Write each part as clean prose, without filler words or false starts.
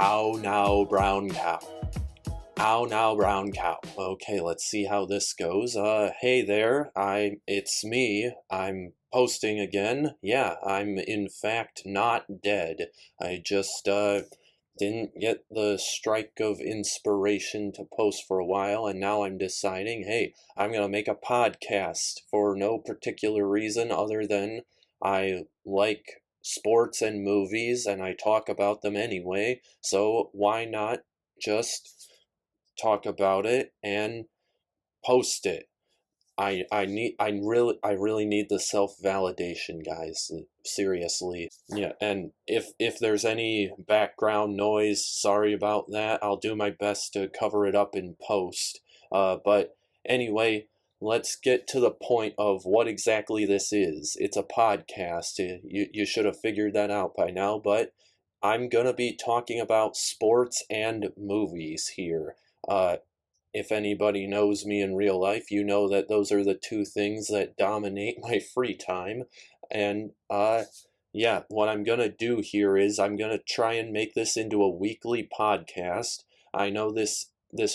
Ow now, brown cow. Ow now, brown cow. Okay, let's see how this goes. Hey there. It's me. I'm posting again. Yeah, I'm in fact not dead. I just didn't get the strike of inspiration to post for a while, and now I'm deciding, hey, I'm gonna make a podcast for no particular reason other than I like sports and movies and I talk about them anyway, so why not just talk about it and post it. I really need the self-validation, guys. Seriously. Yeah, and if there's any background noise, sorry about that. I'll do my best to cover it up in post. But anyway, let's get to the point of what exactly this is. It's a podcast. You should have figured that out by now, but I'm gonna be talking about sports and movies here. Uh, if anybody knows me in real life, you know that those are the two things that dominate my free time. And yeah, what I'm gonna do here is I'm gonna try and make this into a weekly podcast. I know this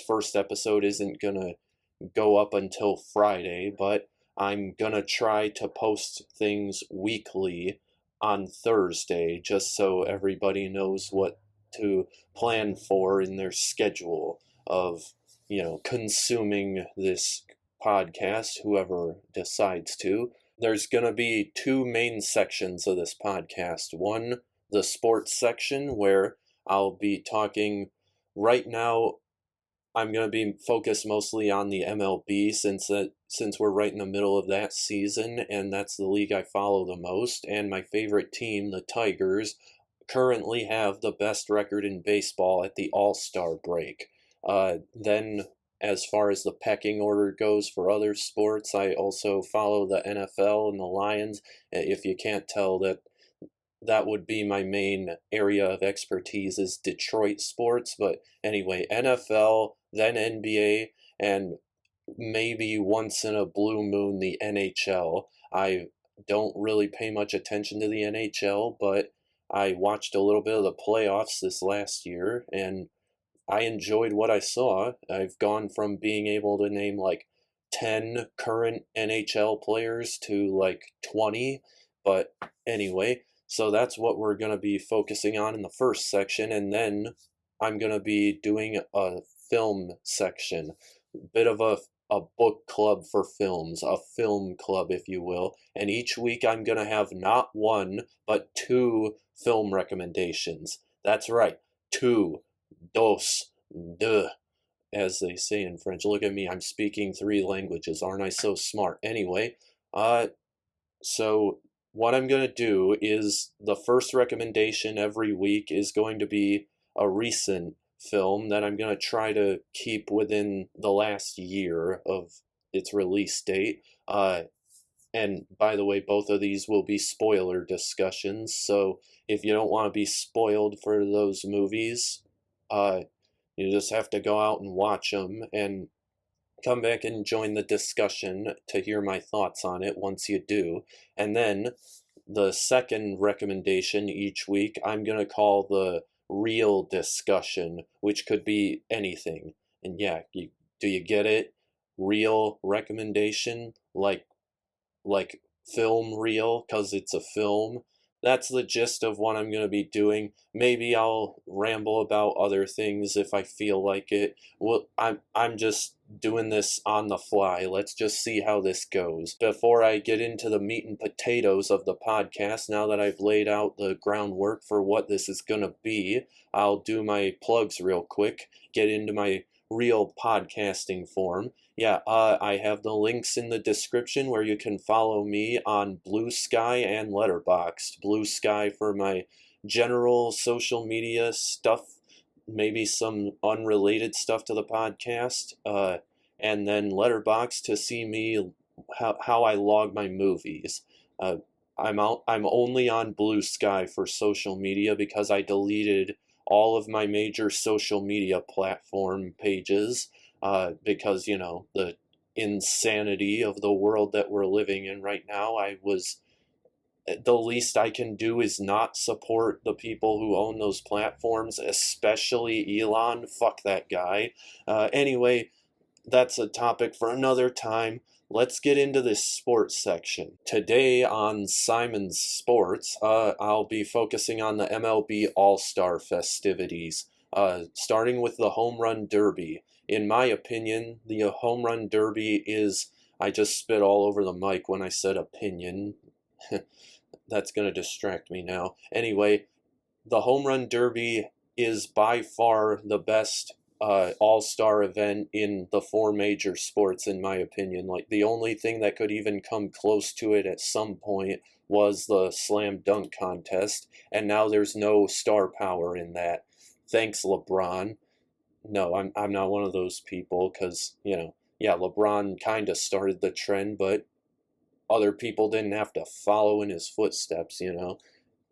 first episode isn't gonna go up until Friday, but I'm gonna try to post things weekly on Thursday just so everybody knows what to plan for in their schedule of consuming this podcast, whoever decides to. There's going to be two main sections of this podcast. One, the sports section, where I'll be talking right now. I'm going to be focused mostly on the MLB since we're right in the middle of that season, and that's the league I follow the most. And my favorite team, the Tigers, currently have the best record in baseball at the All-Star break. Then, as far as the pecking order goes for other sports, I also follow the NFL and the Lions. If you can't tell, that would be my main area of expertise is Detroit sports. But anyway, NFL, then NBA, and maybe once in a blue moon the NHL. I don't really pay much attention to the NHL, but I watched a little bit of the playoffs this last year, and I enjoyed what I saw. I've gone from being able to name like 10 current NHL players to like 20. But anyway, so that's what we're going to be focusing on in the first section. And then I'm going to be doing a film section, bit of a book club for films, a film club, if you will. And each week I'm going to have not one, but two film recommendations. That's right, two. Dos, deux, as they say in French. Look at me, I'm speaking three languages. Aren't I so smart? Anyway, so what I'm going to do is the first recommendation every week is going to be a recent film that I'm going to try to keep within the last year of its release date. And by the way, both of these will be spoiler discussions, so if you don't want to be spoiled for those movies, you just have to go out and watch them and come back and join the discussion to hear my thoughts on it once you do. And then the second recommendation each week I'm going to call the real discussion, which could be anything. And yeah, do you get it? Real recommendation, like film reel, because it's a film. That's the gist of what I'm going to be doing. Maybe I'll ramble about other things if I feel like it. Well, I'm just doing this on the fly. Let's just see how this goes. Before I get into the meat and potatoes of the podcast, now that I've laid out the groundwork for what this is going to be, I'll do my plugs real quick, get into my real podcasting form. Yeah, I have the links in the description where you can follow me on Blue Sky and Letterboxd. Blue Sky for my general social media stuff, maybe some unrelated stuff to the podcast, and then Letterboxd to see me how I log my movies. I'm only on Blue Sky for social media because I deleted all of my major social media platform pages because, the insanity of the world that we're living in right now. I was the least I can do is not support the people who own those platforms, especially Elon. Fuck that guy. Anyway, that's a topic for another time. Let's get into this sports section. Today on Simon's Sports, I'll be focusing on the MLB All-Star festivities, starting with the Home Run Derby. In my opinion, the Home Run Derby is... I just spit all over the mic when I said opinion. That's going to distract me now. Anyway, the Home Run Derby is by far the best all-star event in the four major sports, in my opinion. Like, the only thing that could even come close to it at some point was the slam dunk contest, and now there's no star power in that. Thanks, LeBron. No, I'm not one of those people, because, yeah, LeBron kind of started the trend, but other people didn't have to follow in his footsteps.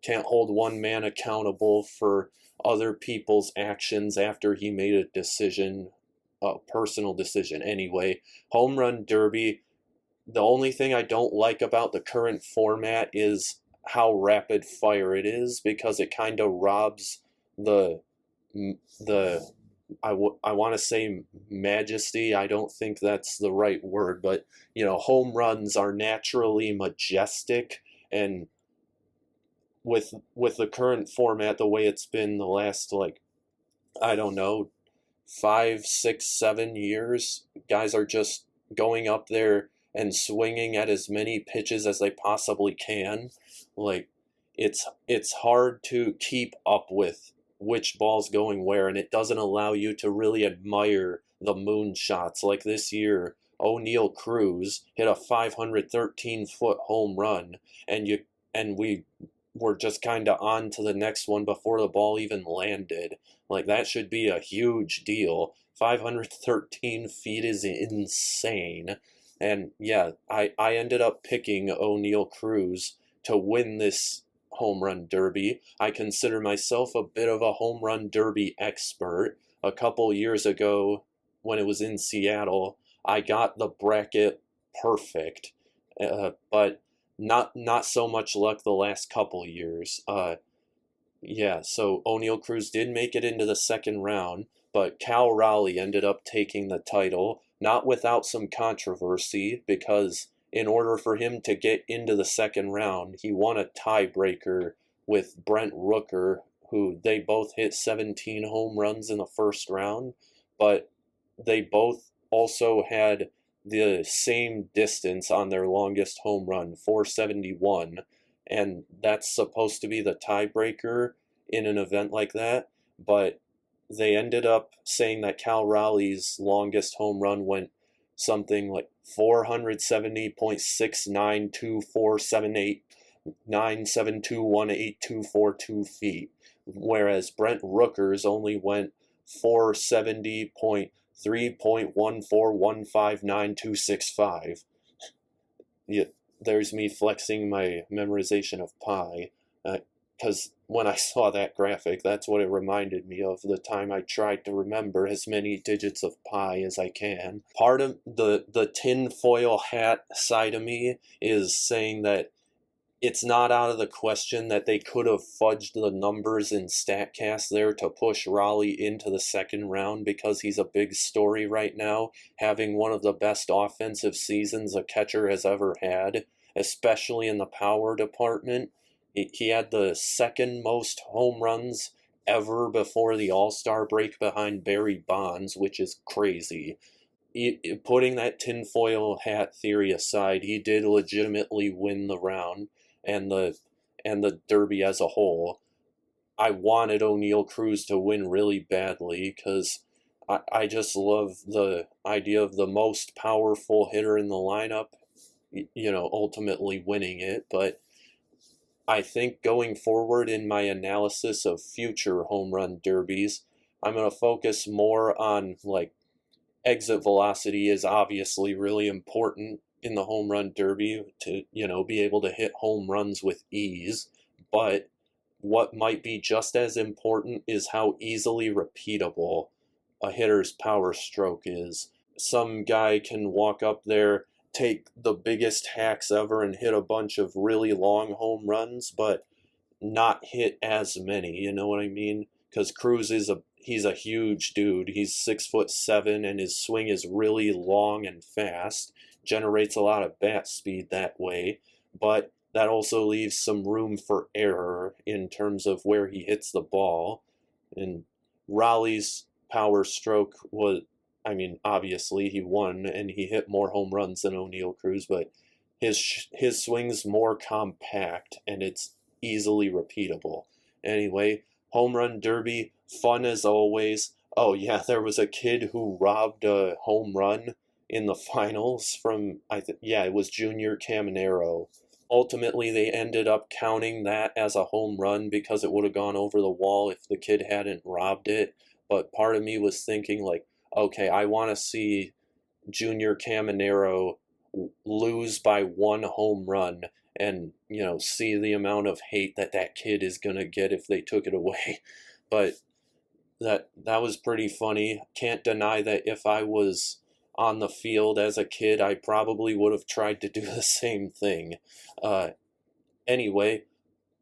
Can't hold one man accountable for other people's actions after he made a decision, a personal decision. Anyway, Home Run Derby, the only thing I don't like about the current format is how rapid fire it is, because it kind of robs the I want to say majesty. I don't think that's the right word, but home runs are naturally majestic, and with the current format, the way it's been the last, like, I don't know, 5, 6, 7 years, guys are just going up there and swinging at as many pitches as they possibly can. Like, it's hard to keep up with which ball's going where, and it doesn't allow you to really admire the moon shots. Like this year, O'Neal Cruz hit a 513-foot home run, and we were just kind of on to the next one before the ball even landed. Like, that should be a huge deal. 513 feet is insane. And yeah, I ended up picking O'Neal Cruz to win this Home Run Derby. I consider myself a bit of a Home Run Derby expert. A couple years ago, when it was in Seattle, I got the bracket perfect, but not so much luck the last couple years. Yeah, so O'Neal Cruz did make it into the second round, but Cal Raleigh ended up taking the title, not without some controversy, because in order for him to get into the second round, he won a tiebreaker with Brent Rooker, who they both hit 17 home runs in the first round, but they both also had the same distance on their longest home run, 471, and that's supposed to be the tiebreaker in an event like that, but they ended up saying that Cal Raleigh's longest home run went something like 470.69247897218242 feet, whereas Brent Rooker's only went 470.3.14159.265. Yeah, there's me flexing my memorization of pi, because when I saw that graphic, that's what it reminded me of, the time I tried to remember as many digits of pi as I can. Part of the tinfoil hat side of me is saying that it's not out of the question that they could have fudged the numbers in StatCast there to push Raleigh into the second round, because he's a big story right now, having one of the best offensive seasons a catcher has ever had, especially in the power department. He had the second most home runs ever before the All-Star break, behind Barry Bonds, which is crazy. Putting that tinfoil hat theory aside, he did legitimately win the round and the Derby as a whole. I wanted O'Neal Cruz to win really badly, because I just love the idea of the most powerful hitter in the lineup, ultimately winning it. But I think going forward in my analysis of future home run derbies, I'm going to focus more on, like, exit velocity is obviously really important in the home run derby to, be able to hit home runs with ease. But what might be just as important is how easily repeatable a hitter's power stroke is. Some guy can walk up there take the biggest hacks ever and hit a bunch of really long home runs, but not hit as many, you know what I mean? Because Cruz he's a huge dude. He's 6'7", and his swing is really long and fast. Generates a lot of bat speed that way, but that also leaves some room for error in terms of where he hits the ball. And Raleigh's power stroke was, I mean, obviously he won and he hit more home runs than O'Neal Cruz, but his swing's more compact and it's easily repeatable. Anyway, home run derby, fun as always. Oh yeah, there was a kid who robbed a home run in the finals from yeah, it was Junior Caminero. Ultimately, they ended up counting that as a home run because it would have gone over the wall if the kid hadn't robbed it. But part of me was thinking like, okay, I want to see Junior Caminero lose by one home run and, you know, see the amount of hate that that kid is going to get if they took it away. But that was pretty funny. Can't deny that if I was on the field as a kid, I probably would have tried to do the same thing. Anyway,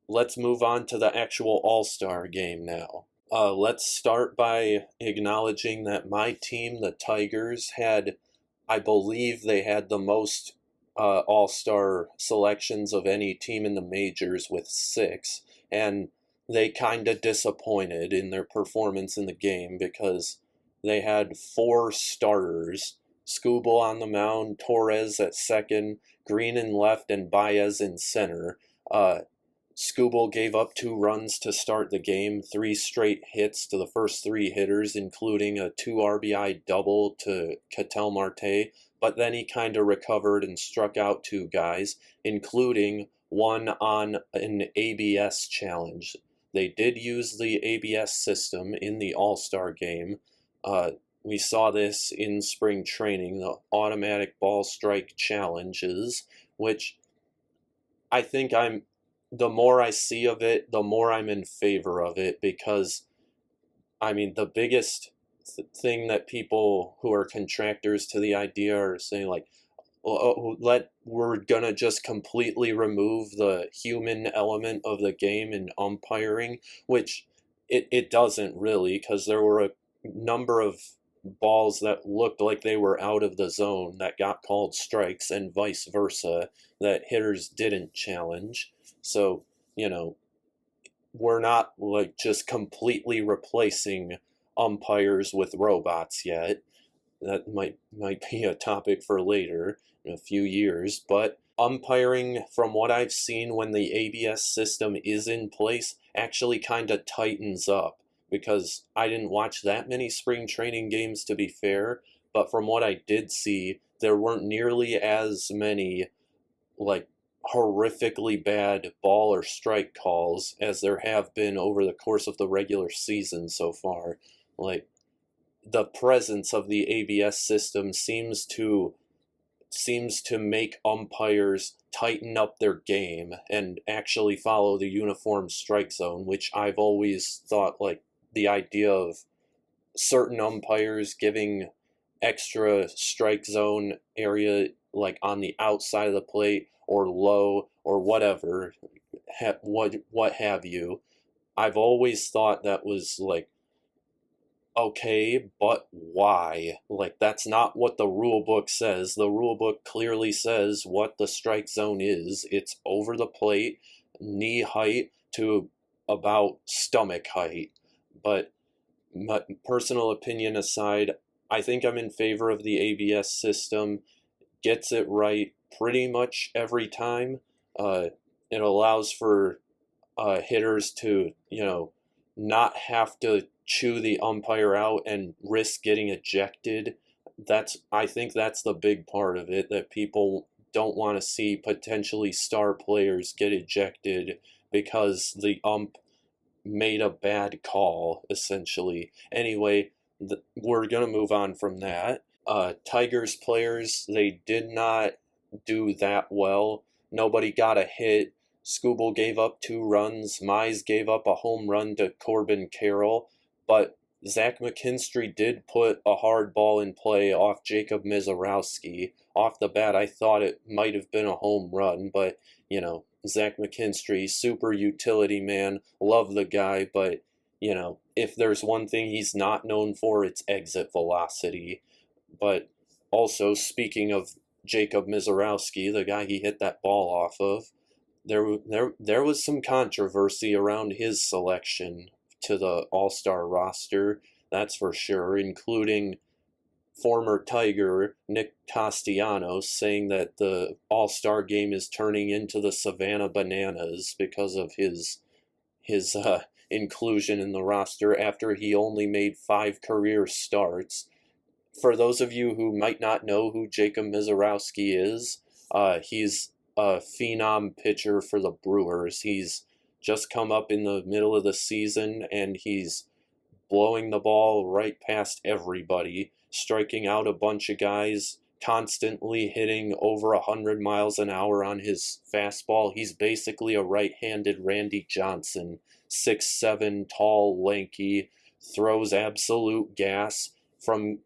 let's move on to the actual All-Star game now. Let's start by acknowledging that my team, the Tigers, I believe they had the most All-Star selections of any team in the majors with 6, and they kind of disappointed in their performance in the game because they had 4 starters: Skubal on the mound, Torres at second, Green in left, and Baez in center. Skubal gave up 2 runs to start the game, 3 straight hits to the first 3 hitters, including a 2 RBI double to Ketel Marte, but then he kind of recovered and struck out 2 guys, including one on an ABS challenge. They did use the ABS system in the All-Star game. We saw this in spring training, the automatic ball strike challenges, which I think the more I see of it, the more I'm in favor of it because, I mean, the biggest thing that people who are contractors to the idea are saying, like, we're gonna just completely remove the human element of the game in umpiring, which it doesn't really, because there were a number of balls that looked like they were out of the zone that got called strikes and vice versa that hitters didn't challenge. So, you know, we're not like just completely replacing umpires with robots yet. That might be a topic for later in a few years, but umpiring, from what I've seen when the ABS system is in place, actually kind of tightens up, because I didn't watch that many spring training games, to be fair, but from what I did see, there weren't nearly as many like horrifically bad ball or strike calls as there have been over the course of the regular season so far. Like, the presence of the ABS system seems to make umpires tighten up their game and actually follow the uniform strike zone, which I've always thought, like, the idea of certain umpires giving extra strike zone area, like on the outside of the plate or low or whatever, what have you. I've always thought that was like, okay, but why? Like, that's not what the rule book says. The rule book clearly says what the strike zone is. It's over the plate, knee height to about stomach height. But my personal opinion aside, I think I'm in favor of the ABS system. Gets it right pretty much every time. It allows for hitters to, you know, not have to chew the umpire out and risk getting ejected. I think that's the big part of it, that people don't want to see potentially star players get ejected because the ump made a bad call, essentially. Anyway, we're going to move on from that. Tigers players, they did not do that well. Nobody got a hit. Skubal gave up 2 runs. Mize gave up a home run to Corbin Carroll. But Zach McKinstry did put a hard ball in play off Jacob Mizorowski. Off the bat, I thought it might have been a home run, but, Zach McKinstry, super utility man, love the guy, but, if there's one thing he's not known for, it's exit velocity. But also, speaking of Jacob Mizorowski, the guy he hit that ball off of, there was some controversy around his selection to the All-Star roster, that's for sure, including former Tiger Nick Castellanos saying that the All-Star game is turning into the Savannah Bananas because of his inclusion in the roster after he only made 5 career starts. For those of you who might not know who Jacob Mizorowski is, he's a phenom pitcher for the Brewers. He's just come up in the middle of the season, and he's blowing the ball right past everybody, striking out a bunch of guys, constantly hitting over 100 miles an hour on his fastball. He's basically a right-handed Randy Johnson, 6'7", tall, lanky, throws absolute gas from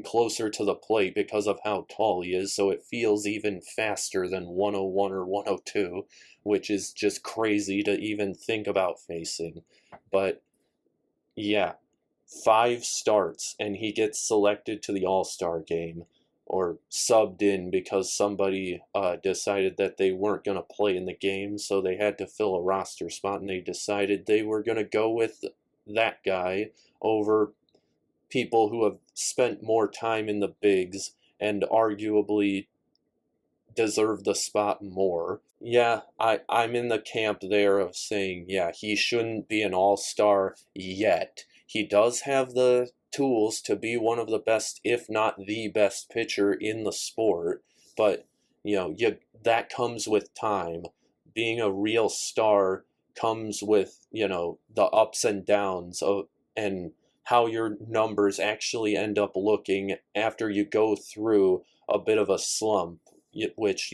closer to the plate because of how tall he is, so it feels even faster than 101 or 102, which is just crazy to even think about facing. But yeah, 5 starts, and he gets selected to the All-Star game, or subbed in because somebody decided that they weren't going to play in the game, so they had to fill a roster spot, and they decided they were going to go with that guy over people who have spent more time in the bigs and arguably deserve the spot more. Yeah, I'm in the camp there of saying, yeah, he shouldn't be an all-star yet. He does have the tools to be one of the best, if not the best pitcher in the sport, but, that comes with time. Being a real star comes with, the ups and downs of, and how your numbers actually end up looking after you go through a bit of a slump, which,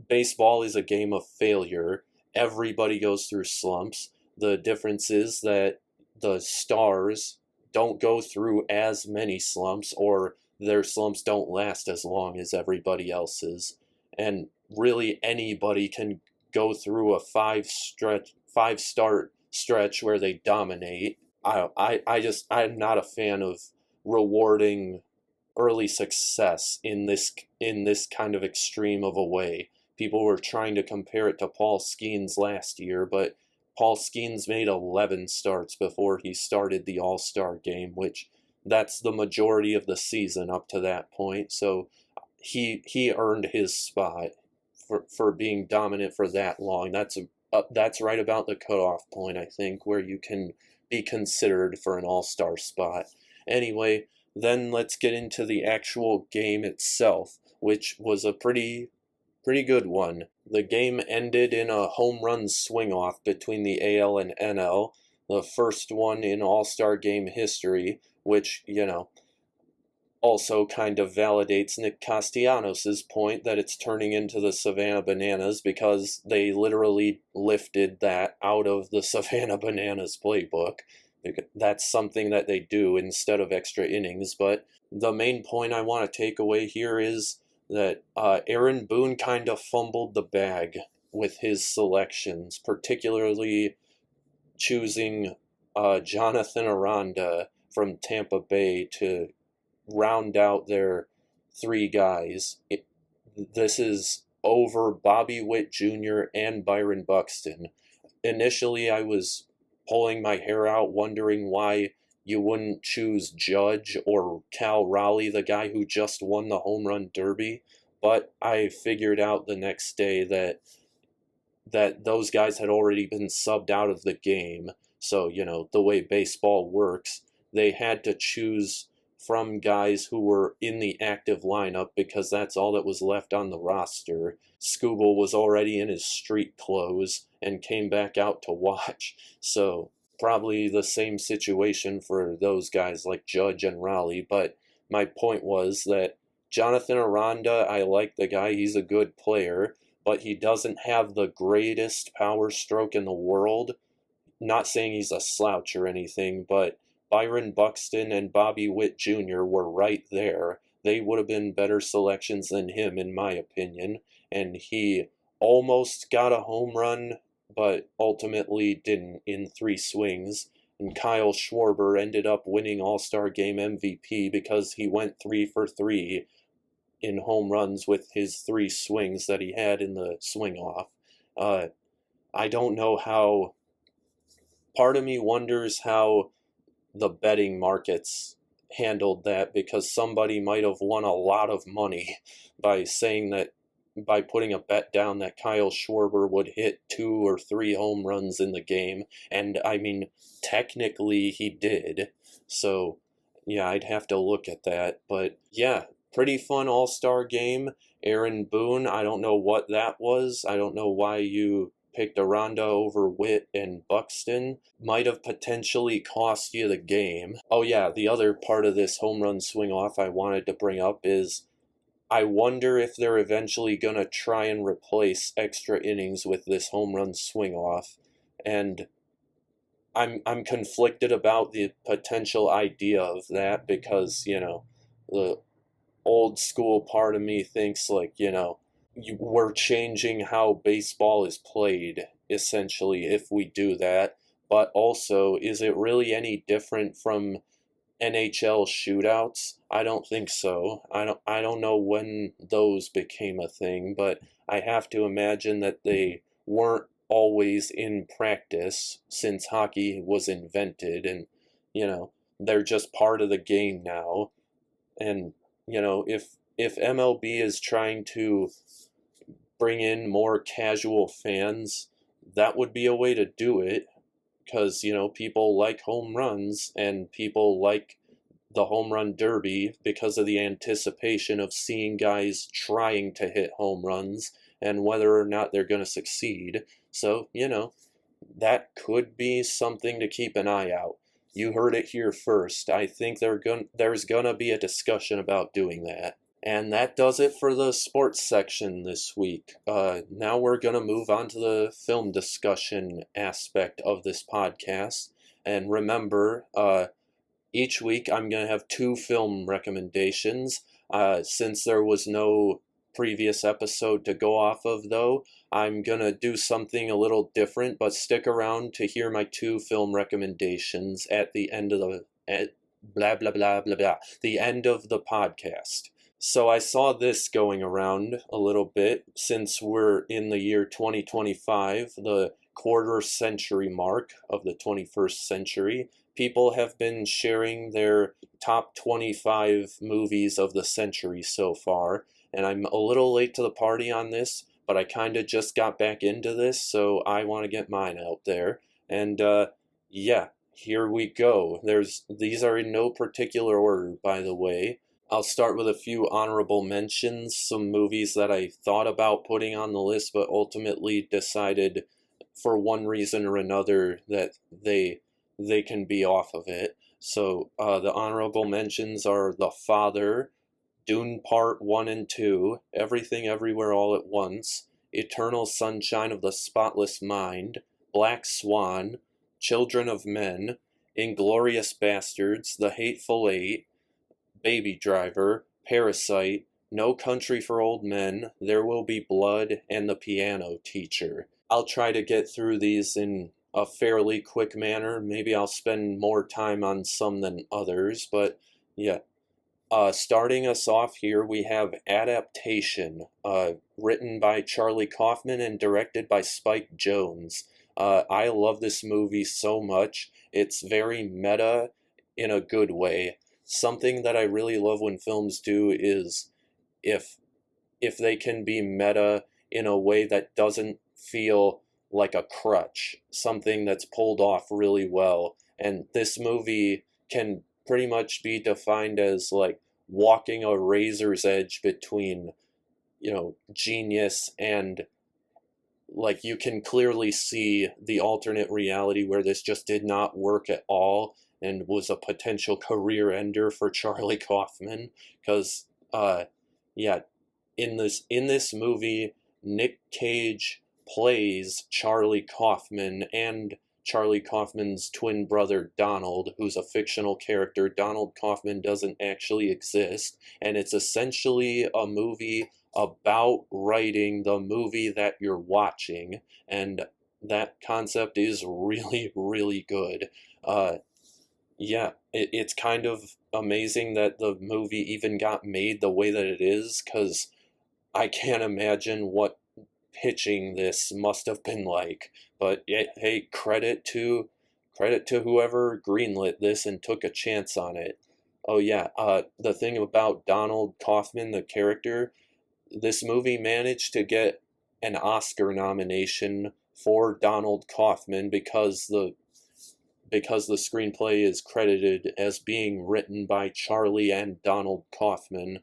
baseball is a game of failure. Everybody goes through slumps. The difference is that the stars don't go through as many slumps, or their slumps don't last as long as everybody else's. And really anybody can go through a 5 start stretch where they dominate. I'm not a fan of rewarding early success in this kind of extreme of a way. People were trying to compare it to Paul Skeens last year, but Paul Skeens made 11 starts before he started the All-Star game, which that's the majority of the season up to that point. So he earned his spot for being dominant for that long. That's right about the cutoff point, I think, where you can be considered for an all-star spot. Anyway, then let's get into the actual game itself, which was a pretty good one. The game ended in a home run swing-off between the AL and NL, the first one in all-star game history, which, also kind of validates Nick Castellanos' point that it's turning into the Savannah Bananas, because they literally lifted that out of the Savannah Bananas playbook. That's something that they do instead of extra innings. But the main point I want to take away here is that Aaron Boone kind of fumbled the bag with his selections, particularly choosing Jonathan Aranda from Tampa Bay to round out their 3 guys. This is over Bobby Witt Jr. and Byron Buxton. Initially, I was pulling my hair out wondering why you wouldn't choose Judge or Cal Raleigh, the guy who just won the home run derby, but I figured out the next day that those guys had already been subbed out of the game. So, the way baseball works, they had to choose from guys who were in the active lineup because that's all that was left on the roster. Scooble was already in his street clothes and came back out to watch. So probably the same situation for those guys like Judge and Raleigh. But my point was that Jonathan Aranda, I like the guy. He's a good player, but he doesn't have the greatest power stroke in the world. not saying he's a slouch or anything, but Byron Buxton and Bobby Witt Jr. were right there. They would have been better selections than him, in my opinion. And he almost got a home run, but ultimately didn't in 3 swings. And Kyle Schwarber ended up winning All-Star Game MVP because he went 3 for 3 in home runs with his 3 swings that he had in the swing-off. I don't know how. Part of me wonders how the betting markets handled that, because somebody might have won a lot of money by saying that, by putting a bet down that Kyle Schwarber would hit 2 or 3 home runs in the game. And I mean, technically he did. So yeah, I'd have to look at that. But yeah, pretty fun All-Star game. Aaron Boone, I don't know what that was. I don't know why you picked Aranda over Witt and Buxton. Might have potentially cost you the game. Oh yeah, the other part of this home run swing off I wanted to bring up is, I wonder if they're eventually gonna try and replace extra innings with this home run swing off. And I'm conflicted about the potential idea of that, because, the old school part of me thinks, like, we're changing how baseball is played, essentially, if we do that. But also, is it really any different from NHL shootouts? I don't think so. I don't know when those became a thing, but I have to imagine that they weren't always in practice since hockey was invented, and they're just part of the game now. And if MLB is trying to bring in more casual fans, that would be a way to do it, because people like home runs, and people like the home run derby because of the anticipation of seeing guys trying to hit home runs and whether or not they're going to succeed. So that could be something to keep an eye out. You heard it here first. I think there's gonna be a discussion about doing that. And that does it for the sports section this week. Now we're going to move on to the film discussion aspect of this podcast. And remember, each week I'm going to have 2 film recommendations. Since there was no previous episode to go off of, though, I'm going to do something a little different, but stick around to hear my 2 film recommendations at the end of blah, blah, blah, blah, blah, the end of the podcast. So I saw this going around a little bit, since we're in the year 2025, the quarter century mark of the 21st century. People have been sharing their top 25 movies of the century so far, and I'm a little late to the party on this, but I kind of just got back into this, so I want to get mine out there. And yeah, here we go. These are in no particular order, by the way. I'll start with a few honorable mentions, some movies that I thought about putting on the list, but ultimately decided for one reason or another that they can be off of it. So the honorable mentions are The Father, Dune Part 1 and 2, Everything Everywhere All at Once, Eternal Sunshine of the Spotless Mind, Black Swan, Children of Men, Inglourious Bastards, The Hateful Eight, Baby Driver, Parasite, No Country for Old Men, There Will Be Blood, and The Piano Teacher. I'll try to get through these in a fairly quick manner. Maybe I'll spend more time on some than others, but yeah. Starting us off here, we have Adaptation, written by Charlie Kaufman and directed by Spike Jonze. I love this movie so much. It's very meta in a good way. Something that I really love when films do is if they can be meta in a way that doesn't feel like a crutch, something that's pulled off really well. And this movie can pretty much be defined as like walking a razor's edge between, genius and, like, you can clearly see the alternate reality where this just did not work at all and was a potential career ender for Charlie Kaufman. Because, yeah, in this movie, Nick Cage plays Charlie Kaufman, and Charlie Kaufman's twin brother Donald, who's a fictional character. Donald Kaufman doesn't actually exist, and it's essentially a movie about writing the movie that you're watching, and that concept is really, really good. Uh, yeah, it's kind of amazing that the movie even got made the way that it is, because I can't imagine what pitching this must have been like. But yeah, hey, credit to whoever greenlit this and took a chance on it. Oh yeah, the thing about Donald Kaufman, the character, this movie managed to get an Oscar nomination for Donald Kaufman because the screenplay is credited as being written by Charlie and Donald Kaufman,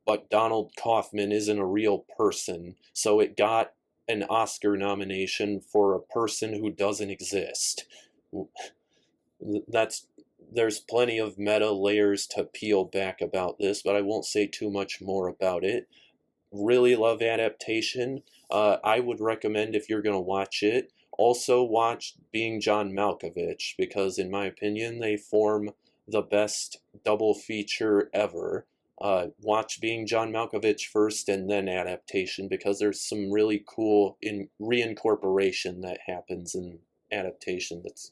but Donald Kaufman isn't a real person, so it got an Oscar nomination for a person who doesn't exist. That's there's plenty of meta layers to peel back about this, but I won't say too much more about it. Really love adaptation. I would recommend, if you're gonna watch it, also watch Being John Malkovich, because in my opinion they form the best double feature ever. Watch Being John Malkovich first and then adaptation, because there's some really cool reincorporation that happens in adaptation that's,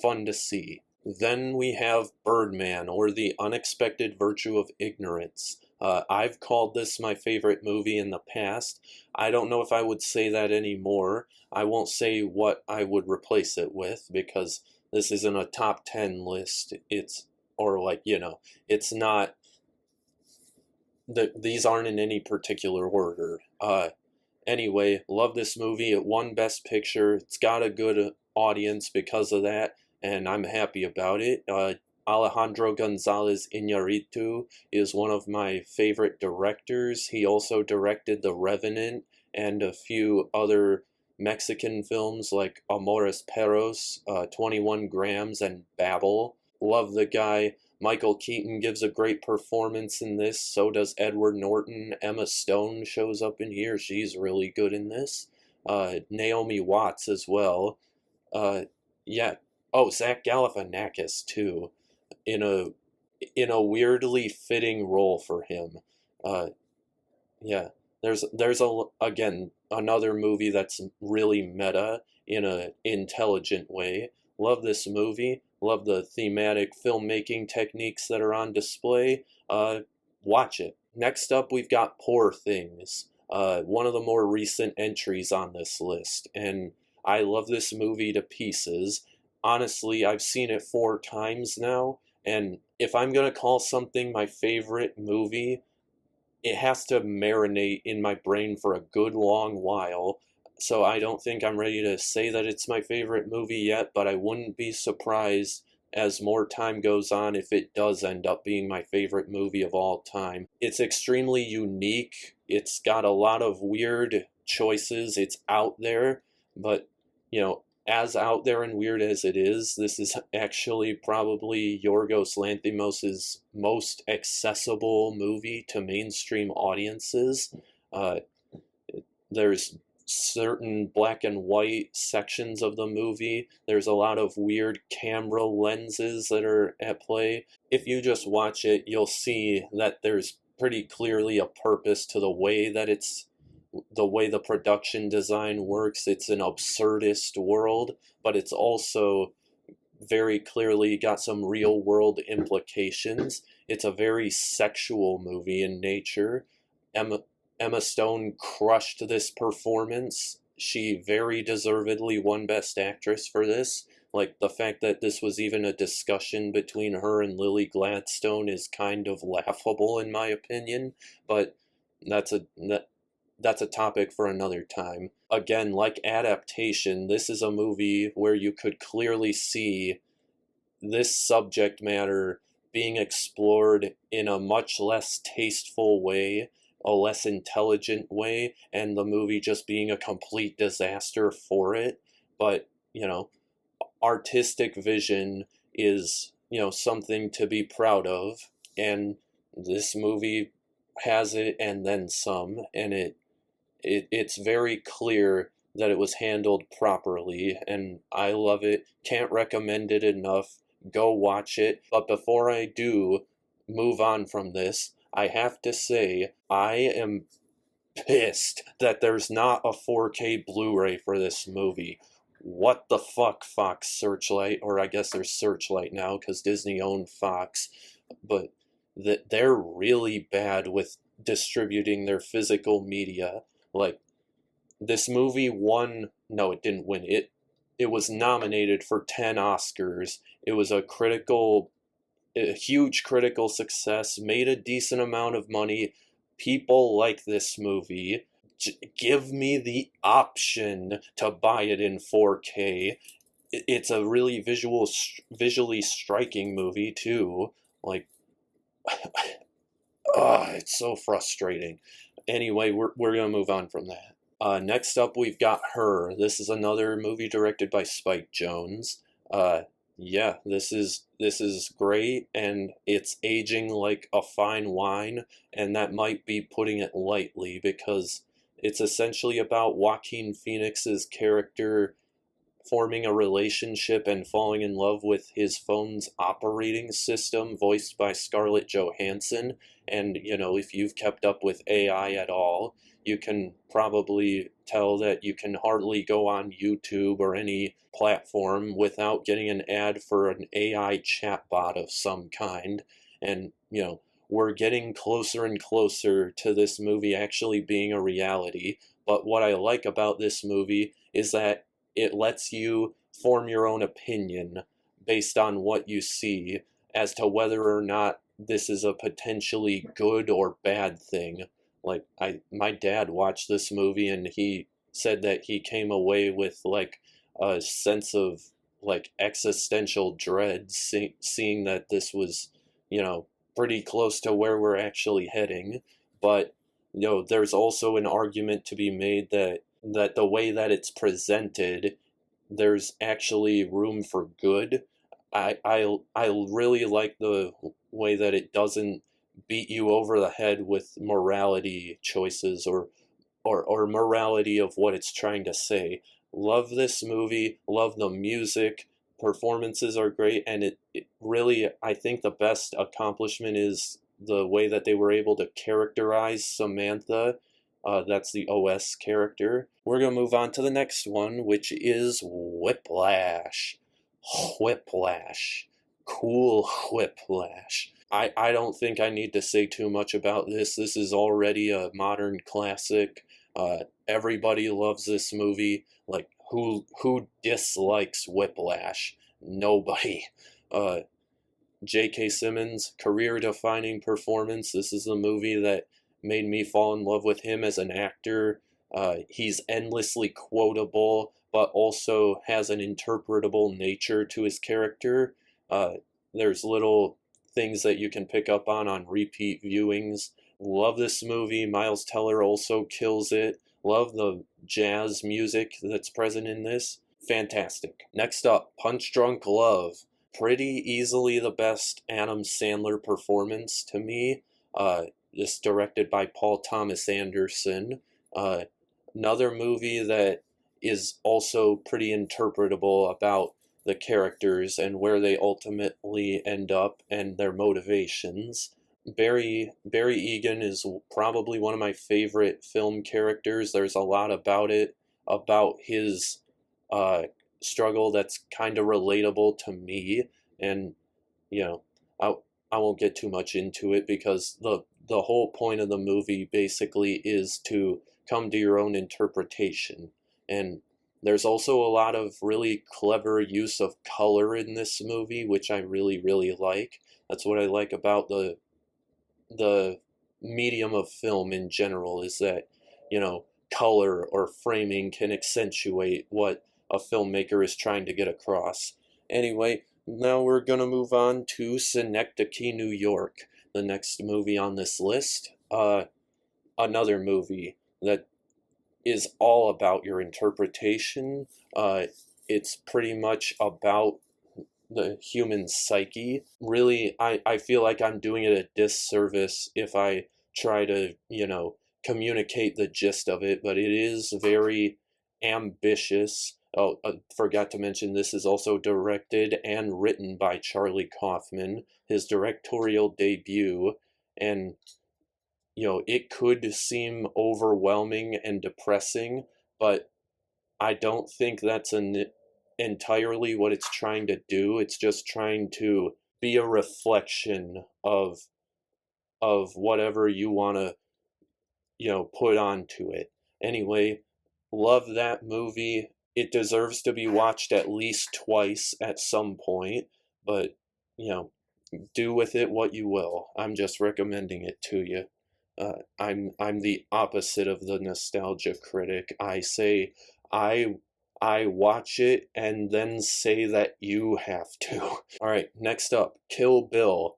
fun to see. Then we have Birdman, or The Unexpected Virtue of Ignorance. I've called this my favorite movie in the past. I don't know if I would say that anymore. I won't say what I would replace it with, because this isn't a top 10 list. It's not, these aren't in any particular order. Anyway, love this movie. It won Best Picture. It's got a good audience because of that, and I'm happy about it. Alejandro Gonzalez Iñárritu is one of my favorite directors. He also directed The Revenant and a few other Mexican films like Amores Perros, 21 Grams, and Babel. Love the guy. Michael Keaton gives a great performance in this. So does Edward Norton. Emma Stone shows up in here. She's really good in this. Naomi Watts as well. Yeah. Oh, Zach Galifianakis too, in a weirdly fitting role for him. Uh, yeah. Again, another movie that's really meta in a intelligent way. Love this movie. Love the thematic filmmaking techniques that are on display. Watch it. Next up, we've got Poor Things. One of the more recent entries on this list, and I love this movie to pieces. Honestly, I've seen it 4 times now, and if I'm gonna call something my favorite movie, it has to marinate in my brain for a good long while. So I don't think I'm ready to say that it's my favorite movie yet, but I wouldn't be surprised as more time goes on if it does end up being my favorite movie of all time. It's extremely unique. It's got a lot of weird choices. It's out there, but as out there and weird as it is, this is actually probably Yorgos Lanthimos' most accessible movie to mainstream audiences. Uh, there's certain black and white sections of the movie. There's a lot of weird camera lenses that are at play. If you just watch it, you'll see that there's pretty clearly a purpose to the way the production design works. It's an absurdist world, but it's also very clearly got some real world implications. It's a very sexual movie in nature. Emma Stone crushed this performance. She very deservedly won Best Actress for this. Like, the fact that this was even a discussion between her and Lily Gladstone is kind of laughable in my opinion, but that's a topic for another time. Again, like adaptation, this is a movie where you could clearly see this subject matter being explored in a much less tasteful way, a less intelligent way, and the movie just being a complete disaster for it. But, artistic vision is, something to be proud of, and this movie has it and then some, and it's very clear that it was handled properly, and I love it. Can't recommend it enough. Go watch it. But before I do move on from this, I have to say I am pissed that there's not a 4K Blu-ray for this movie. What the fuck, Fox Searchlight? Or I guess there's Searchlight now because Disney owned Fox. But they're really bad with distributing their physical media. Like, this movie won, no, it didn't win. It was nominated for 10 Oscars. It was a huge critical success, made a decent amount of money. People like this movie. Give me the option to buy it in 4K. It's a really visually striking movie too. Like, it's so frustrating. Anyway, we're gonna move on from that. Next up, we've got Her. This is another movie directed by Spike Jonze. Yeah, this is great, and it's aging like a fine wine, and that might be putting it lightly because it's essentially about Joaquin Phoenix's character forming a relationship and falling in love with his phone's operating system, voiced by Scarlett Johansson. And, if you've kept up with AI at all, you can probably tell that you can hardly go on YouTube or any platform without getting an ad for an AI chatbot of some kind. And, we're getting closer and closer to this movie actually being a reality. But what I like about this movie is that it lets you form your own opinion based on what you see as to whether or not this is a potentially good or bad thing. Like, my dad watched this movie and he said that he came away with like a sense of like existential dread, seeing that this was, pretty close to where we're actually heading. But there's also an argument to be made that the way that it's presented, there's actually room for good. I really like the way that it doesn't beat you over the head with morality choices or morality of what it's trying to say. Love this movie, love the music, performances are great, and it really, I think the best accomplishment is the way that they were able to characterize Samantha. That's the OS character. We're going to move on to the next one, which is Whiplash. Whiplash. Cool Whiplash. I don't think I need to say too much about this. This is already a modern classic. Everybody loves this movie. Like, who dislikes Whiplash? Nobody. J.K. Simmons, career-defining performance. This is the movie that made me fall in love with him as an actor. He's endlessly quotable, but also has an interpretable nature to his character. There's little things that you can pick up on repeat viewings. Love this movie. Miles Teller also kills it. Love the jazz music that's present in this. Fantastic. Next up, Punch Drunk Love. Pretty easily the best Adam Sandler performance to me. This directed by Paul Thomas Anderson. Another movie that is also pretty interpretable about the characters and where they ultimately end up and their motivations. Barry Egan is probably one of my favorite film characters. There's a lot about it, about his struggle that's kind of relatable to me, and I I won't get too much into it because the whole point of the movie basically is to come to your own interpretation. And there's also a lot of really clever use of color in this movie, which I really, really like. That's what I like about the medium of film in general, is that, color or framing can accentuate what a filmmaker is trying to get across. Anyway, now we're going to move on to Synecdoche, New York, the next movie on this list. Another movie that is all about your interpretation. It's pretty much about the human psyche. Really, I feel like I'm doing it a disservice if I try to, communicate the gist of it, but it is very ambitious. Oh, forgot to mention this is also directed and written by Charlie Kaufman, his directorial debut, and it could seem overwhelming and depressing, but I don't think that's entirely what it's trying to do. It's just trying to be a reflection of whatever you want to, put onto it. Anyway, love that movie. It deserves to be watched at least twice at some point, but you know, do with it what you will. I'm just recommending it to you. I'm the opposite of the nostalgia critic. I say I I watch it and then say that you have to. All right, next up, Kill Bill.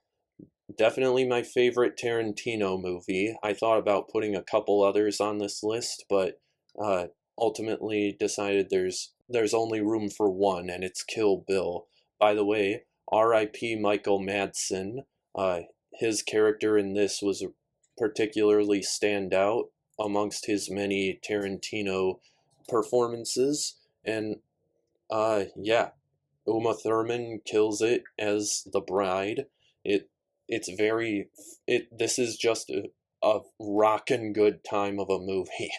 Definitely my favorite Tarantino movie. I thought about putting a couple others on this list, but uh, ultimately decided there's only room for one, and it's Kill Bill. By the way, R.I.P. Michael Madsen. Uh, his character in this was particularly stand out amongst his many Tarantino performances, and yeah, Uma Thurman kills it as the bride. It it's very this is just a rockin' good time of a movie.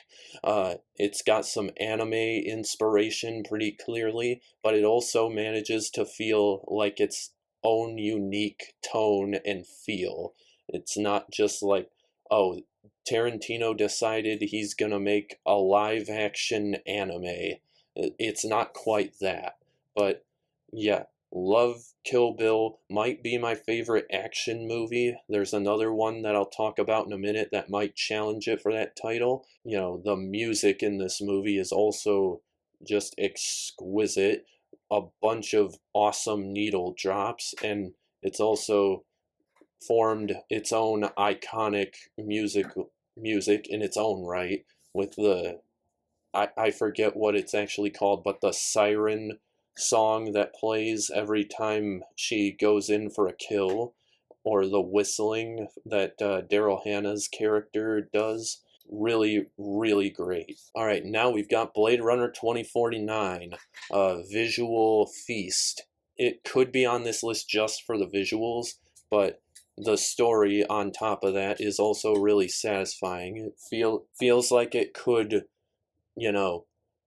It's got some anime inspiration pretty clearly, but it also manages to feel like its own unique tone and feel. It's not just like, oh, Tarantino decided he's gonna make a live action anime. It's not quite that, but yeah, love Kill Bill. Might be my favorite action movie. There's another one that I'll talk about in a minute that might challenge it for that title. The music in this movie is also just exquisite. A bunch of awesome needle drops, and it's also formed its own iconic music in its own right with I forget what it's actually called, but the siren song that plays every time she goes in for a kill, or the whistling that Daryl Hannah's character does. Really, really great. All right, now we've got Blade Runner 2049, a visual feast. It could be on this list just for the visuals, but the story on top of that is also really satisfying. It feels like it could you know,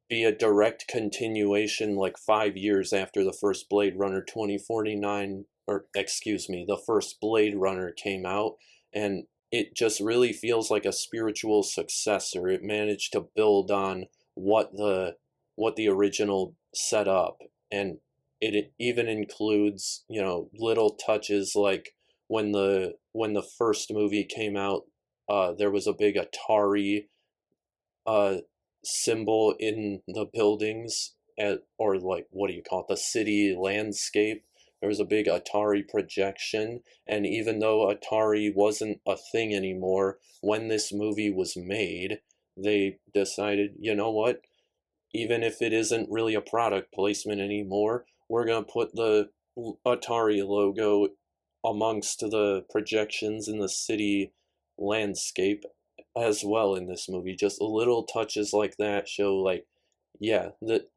be a direct continuation like 5 years after the first Blade Runner 2049, or excuse me, the first Blade Runner came out, and it just really feels like a spiritual successor. It managed to build on what the original set up, and it even includes, little touches like when the first movie came out, there was a big Atari uh, symbol in the buildings or like what do you call it, the city landscape. There was a big Atari projection, and even though Atari wasn't a thing anymore when this movie was made, they decided, you know what, even if it isn't really a product placement anymore, we're going to put the Atari logo amongst the projections in the city landscape as well in this movie. Just little touches like that show, like, yeah, that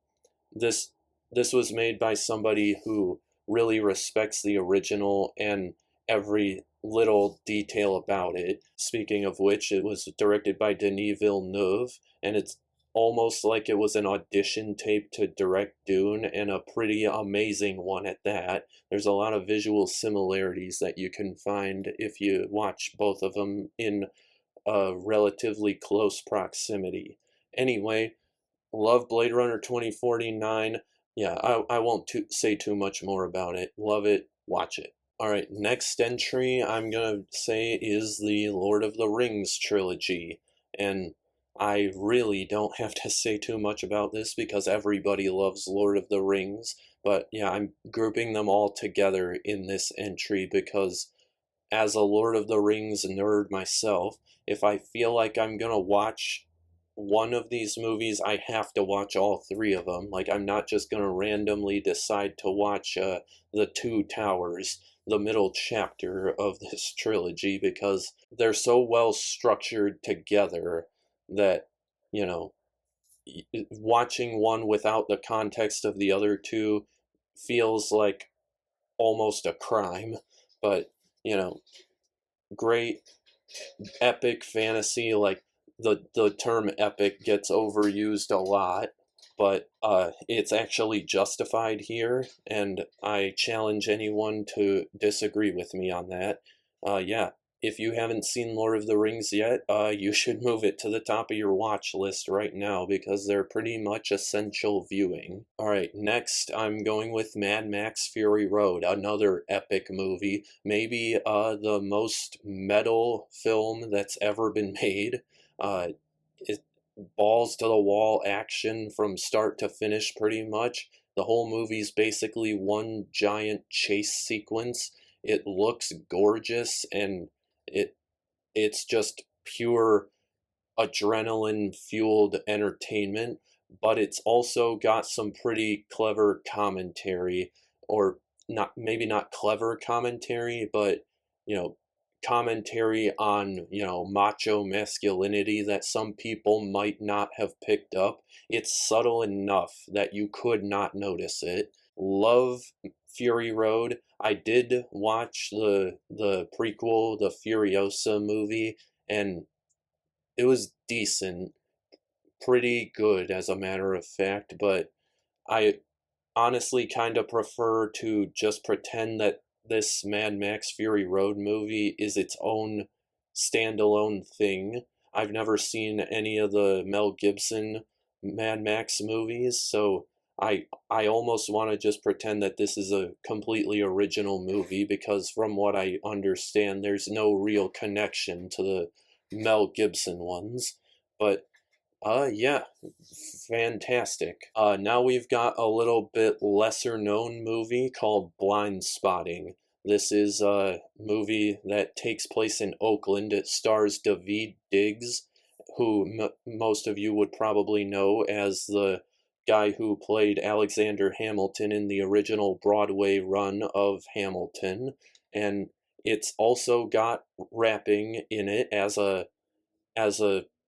this this was made by somebody who really respects the original and every little detail about it. Speaking of which, it was directed by Denis Villeneuve, and it's almost like it was an audition tape to direct Dune, and a pretty amazing one at that. There's a lot of visual similarities that you can find if you watch both of them in a relatively close proximity. Anyway, love Blade Runner 2049. Yeah, I won't say too much more about it. Love it, watch it. All right, next entry I'm gonna say is the Lord of the Rings trilogy, and I really don't have to say too much about this because everybody loves Lord of the Rings, but yeah, I'm grouping them all together in this entry because as a Lord of the Rings nerd myself, if I feel like I'm gonna watch one of these movies, I have to watch all three of them. Like, I'm not just gonna randomly decide to watch The Two Towers, the middle chapter of this trilogy, because they're so well structured together that, you know, watching one without the context of the other two feels like almost a crime. But, you know, great epic fantasy, like the term epic gets overused a lot, but it's actually justified here, and I challenge anyone to disagree with me on that. Yeah, if you haven't seen Lord of the Rings yet, you should move it to the top of your watch list right now because they're pretty much essential viewing. Alright, next I'm going with Mad Max Fury Road, another epic movie, maybe the most metal film that's ever been made. It balls to the wall action from start to finish pretty much. The whole movie's basically one giant chase sequence. It looks gorgeous, and it it's just pure adrenaline fueled entertainment, but it's also got some pretty clever commentary, or not, maybe not clever commentary, but you know, commentary on, macho masculinity that some people might not have picked up. It's subtle enough that you could not notice it. Love Fury Road. I did watch the prequel, the Furiosa movie, and it was decent, pretty good as a matter of fact, but I honestly kind of prefer to just pretend that this Mad Max Fury Road movie is its own standalone thing. I've never seen any of the Mel Gibson Mad Max movies, so I almost want to just pretend that this is a completely original movie because from what I understand there's no real connection to the Mel Gibson ones. But yeah, fantastic. Now we've got a little bit lesser known movie called Blind Spotting. This is a movie that takes place in Oakland. It stars Daveed Diggs, who most of you would probably know as the guy who played Alexander Hamilton in the original Broadway run of Hamilton. And it's also got rapping in it as a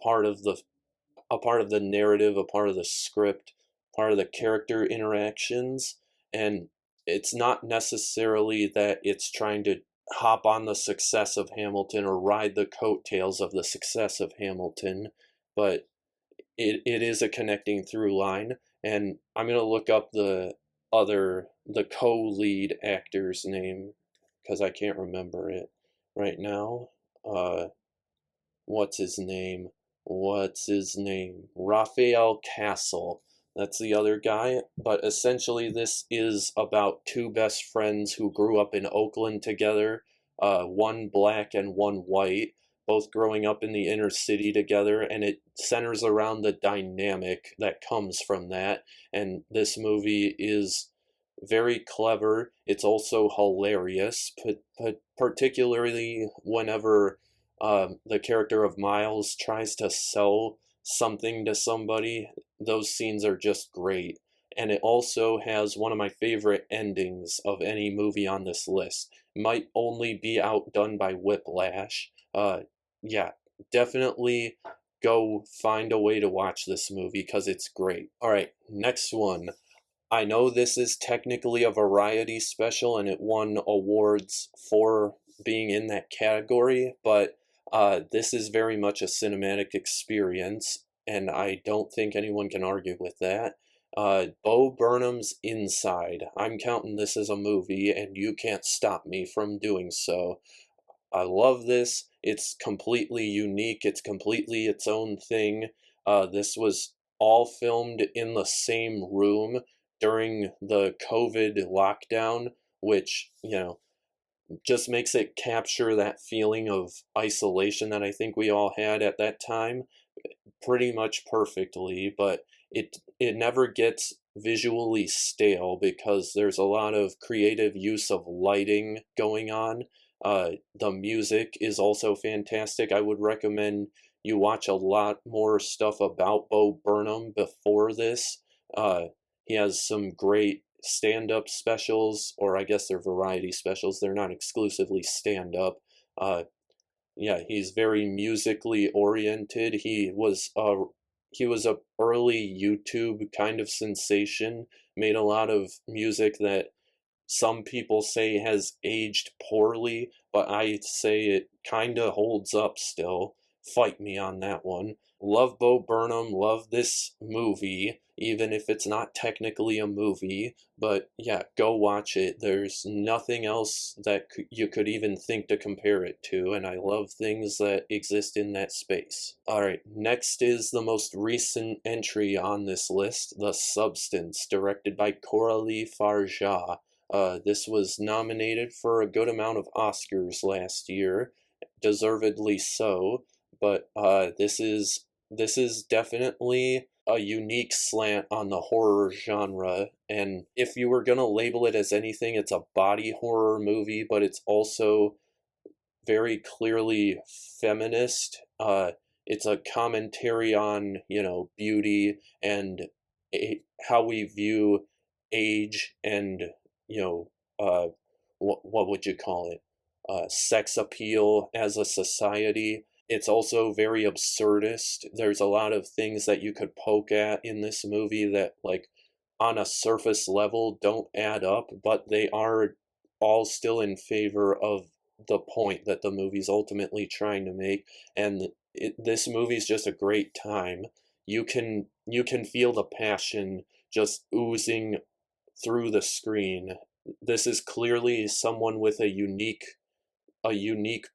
part of the narrative, a part of the script, part of the character interactions, and it's not necessarily that it's trying to hop on the success of Hamilton or ride the coattails of the success of Hamilton, but it is a connecting through line. And I'm gonna look up the co-lead actor's name because I can't remember it right now. Uh, what's his name? What's his name? Raphael Castle. That's the other guy. But essentially, this is about two best friends who grew up in Oakland together, one black and one white, both growing up in the inner city together. And it centers around the dynamic that comes from that. And this movie is very clever. It's also hilarious, particularly whenever the character of Miles tries to sell something to somebody. Those scenes are just great. And it also has one of my favorite endings of any movie on this list. Might only be outdone by Whiplash. Yeah, definitely go find a way to watch this movie because it's great. Alright, next one. I know this is technically a variety special and it won awards for being in that category, but this is very much a cinematic experience, and I don't think anyone can argue with that. Bo Burnham's Inside. I'm counting this as a movie, and you can't stop me from doing so. I love this. It's completely unique. It's completely its own thing. This was all filmed in the same room during the COVID lockdown, which, just makes it capture that feeling of isolation that I think we all had at that time pretty much perfectly, but it never gets visually stale because there's a lot of creative use of lighting going on. The music is also fantastic. I would recommend you watch a lot more stuff about Bo Burnham before this. He has some great stand-up specials, or I guess they're variety specials. They're not exclusively stand-up. Uh, yeah, he's very musically oriented. he was a early YouTube kind of sensation, made a lot of music that some people say has aged poorly, but I say it kinda holds up still. Fight me on that one. Love Bo Burnham, love this movie, even if it's not technically a movie. But yeah, go watch it. There's nothing else that you could even think to compare it to, and I love things that exist in that space. Alright, next is the most recent entry on this list, The Substance, directed by Coralie Farja. This was nominated for a good amount of Oscars last year, deservedly so. But this is definitely a unique slant on the horror genre. And if you were gonna label it as anything, it's a body horror movie, but it's also very clearly feminist. It's a commentary on, beauty and how we view age and, you know, what would you call it? Sex appeal as a society. It's also very absurdist. There's a lot of things that you could poke at in this movie that, like, on a surface level don't add up, but they are all still in favor of the point that the movie's ultimately trying to make. And this movie's just a great time. You can feel the passion just oozing through the screen. This is clearly someone with a unique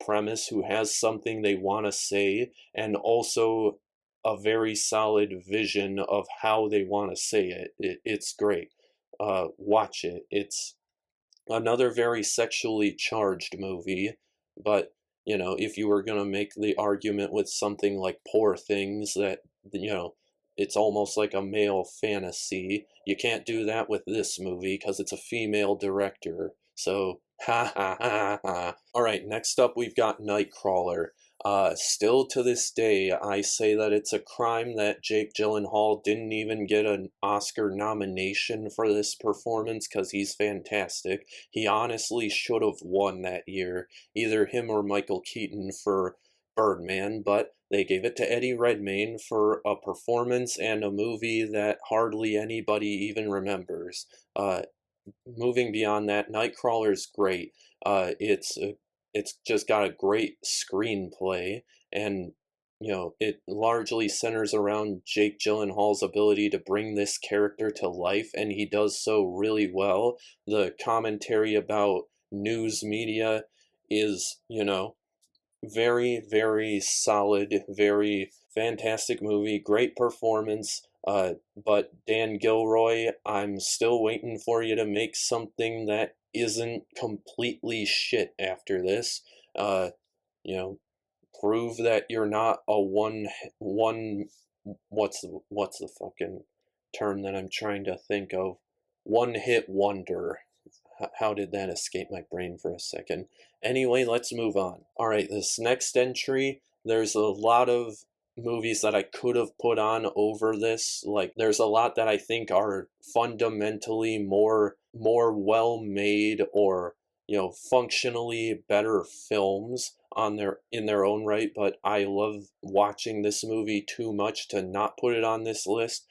premise who has something they want to say, and also a very solid vision of how they want to say it's great. Watch it. It's another very sexually charged movie, but if you were gonna make the argument with something like Poor Things, that it's almost like a male fantasy, you can't do that with this movie because it's a female director. So ha ha ha ha. All right, next up we've got Nightcrawler. Still to this day, I say that it's a crime that Jake Gyllenhaal didn't even get an Oscar nomination for this performance because he's fantastic. He honestly should have won that year, either him or Michael Keaton for Birdman, but they gave it to Eddie Redmayne for a performance and a movie that hardly anybody even remembers. Moving beyond that, Nightcrawler's great. It's just got a great screenplay, and it largely centers around Jake Gyllenhaal's ability to bring this character to life, and he does so really well. The commentary about news media is, very, very solid, very fantastic movie, great performance. But Dan Gilroy, I'm still waiting for you to make something that isn't completely shit after this. Uh, you know, Prove that you're not a one what's the fucking term that I'm trying to think of? One hit wonder. How did that escape my brain for a second? Anyway, let's move on. Alright, this next entry, there's a lot of movies that I could have put on over this. Like, there's a lot that I think are fundamentally more well made, or functionally better films in their own right, but I love watching this movie too much to not put it on this list.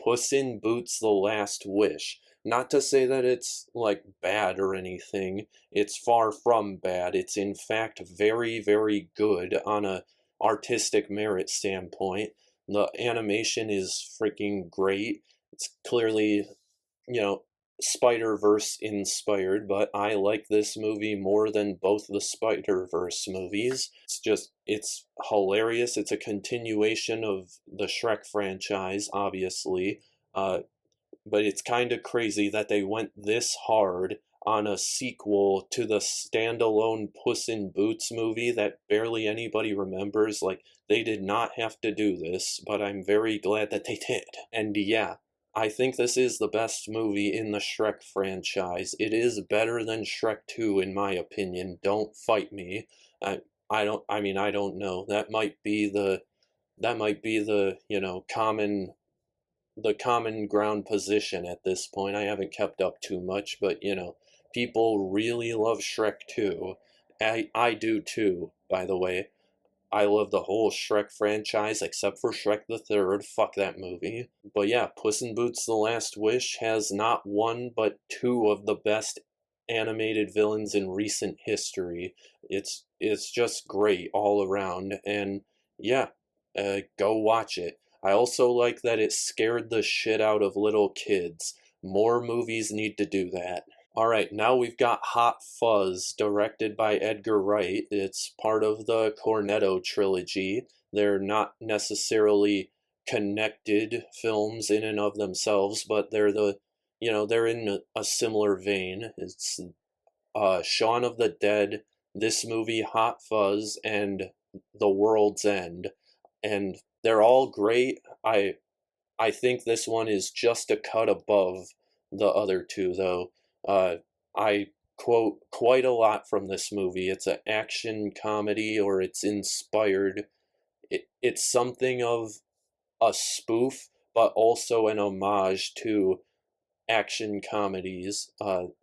Puss in Boots: The Last Wish. Not to say that it's like bad or anything. It's far from bad. It's in fact very, very good on a artistic merit standpoint. The animation is freaking great. It's clearly, you know, Spider-Verse inspired, but I like this movie more than both the Spider-Verse movies. It's hilarious. It's a continuation of the Shrek franchise, obviously. But it's kind of crazy that they went this hard on a sequel to the standalone Puss in Boots movie that barely anybody remembers. Like, they did not have to do this, but I'm very glad that they did. And yeah, I think this is the best movie in the Shrek franchise. It is better than Shrek 2 in my opinion. Don't fight me. I don't know. That might be the, common ground position at this point. I haven't kept up too much, but people really love Shrek 2. I do too, by the way. I love the whole Shrek franchise except for Shrek the Third. Fuck that movie. But yeah, Puss in Boots: The Last Wish has not one but two of the best animated villains in recent history. It's just great all around, and yeah, go watch it. I also like that it scared the shit out of little kids. More movies need to do that. Alright, now we've got Hot Fuzz, directed by Edgar Wright. It's part of the Cornetto trilogy. They're not necessarily connected films in and of themselves, but they're in a similar vein. It's Shaun of the Dead, this movie, Hot Fuzz, and The World's End. And they're all great. I think this one is just a cut above the other two, though. I quote quite a lot from this movie. It's an action comedy, or it's inspired. It's something of a spoof, but also an homage to action comedies.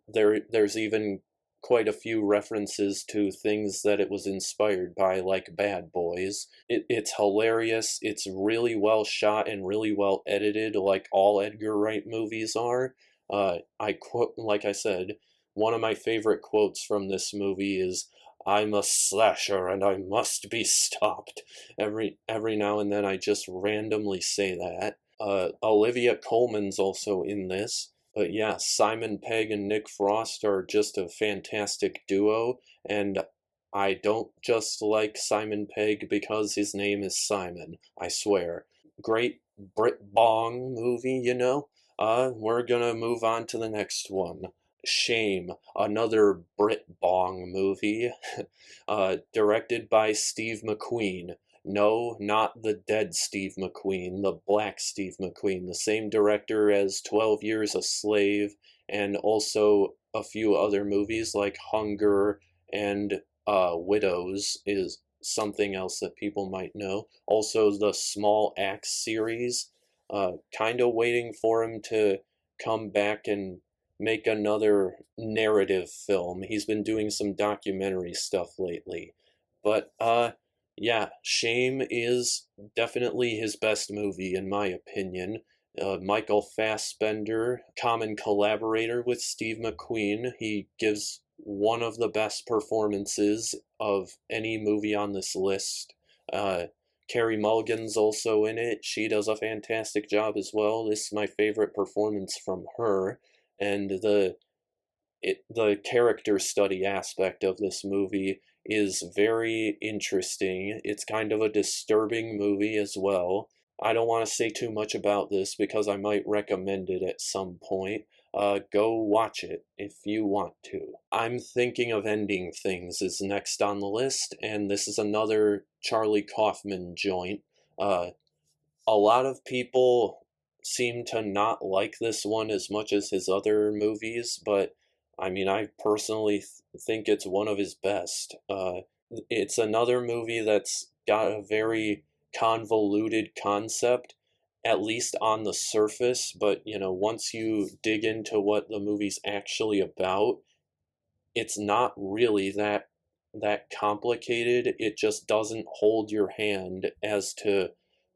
There's even quite a few references to things that it was inspired by, like Bad Boys. It's hilarious. It's really well shot and really well edited, like all Edgar Wright movies are. I quote, like I said, one of my favorite quotes from this movie is, "I'm a slasher and I must be stopped." Every now and then I just randomly say that. Olivia Colman's also in this. But yeah, Simon Pegg and Nick Frost are just a fantastic duo, and I don't just like Simon Pegg because his name is Simon, I swear. Great Brit Bong movie, you know? We're gonna move on to the next one. Shame, another Brit Bong movie, directed by Steve McQueen. No, not the dead Steve McQueen, the black Steve McQueen, the same director as 12 Years a Slave, and also a few other movies like Hunger and Widows is something else that people might know. Also, the Small Axe series. Kind of waiting for him to come back and make another narrative film. He's been doing some documentary stuff lately. But yeah, Shame is definitely his best movie, in my opinion. Michael Fassbender, common collaborator with Steve McQueen, he gives one of the best performances of any movie on this list. Uh, Carey Mulligan's also in it. She does a fantastic job as well. This is my favorite performance from her, and the character study aspect of this movie is very interesting. It's kind of a disturbing movie as well. I don't want to say too much about this because I might recommend it at some point. Go watch it if you want to. I'm Thinking of Ending Things is next on the list, and this is another Charlie Kaufman joint. Uh, a lot of people seem to not like this one as much as his other movies, but I mean, I personally think it's one of his best. It's another movie that's got a very convoluted concept, at least on the surface, but once you dig into what the movie's actually about, it's not really that complicated. It just doesn't hold your hand as to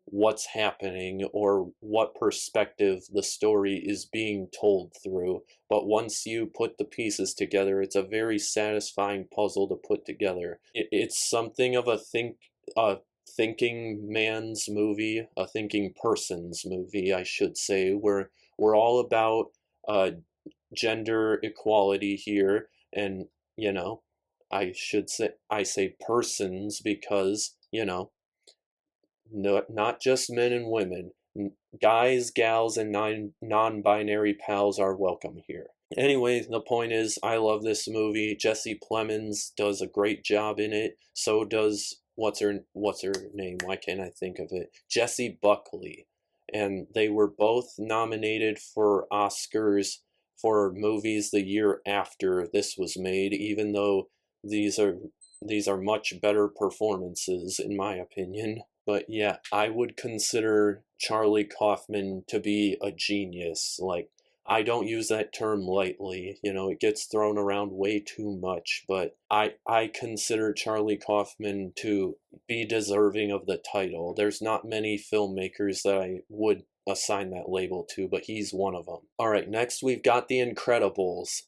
what's happening or what perspective the story is being told through. But once you put the pieces together, it's a very satisfying puzzle to put together. It's something of a thinking man's movie, a thinking person's movie, I should say. We're all about uh, gender equality here, and you know I say persons because no, not just men and women. Guys, gals, and non-binary pals are welcome here. Anyway, the point is, I love this movie. Jesse Plemons does a great job in it. So does what's her name? Why can't I think of it? Jessie Buckley, and they were both nominated for Oscars for movies the year after this was made. Even though these are these are much better performances, in my opinion. But yeah, I would consider Charlie Kaufman to be a genius. Like, I don't use that term lightly. It gets thrown around way too much, but I consider Charlie Kaufman to be deserving of the title. There's not many filmmakers that I would assign that label to, but he's one of them. All right, next we've got The Incredibles,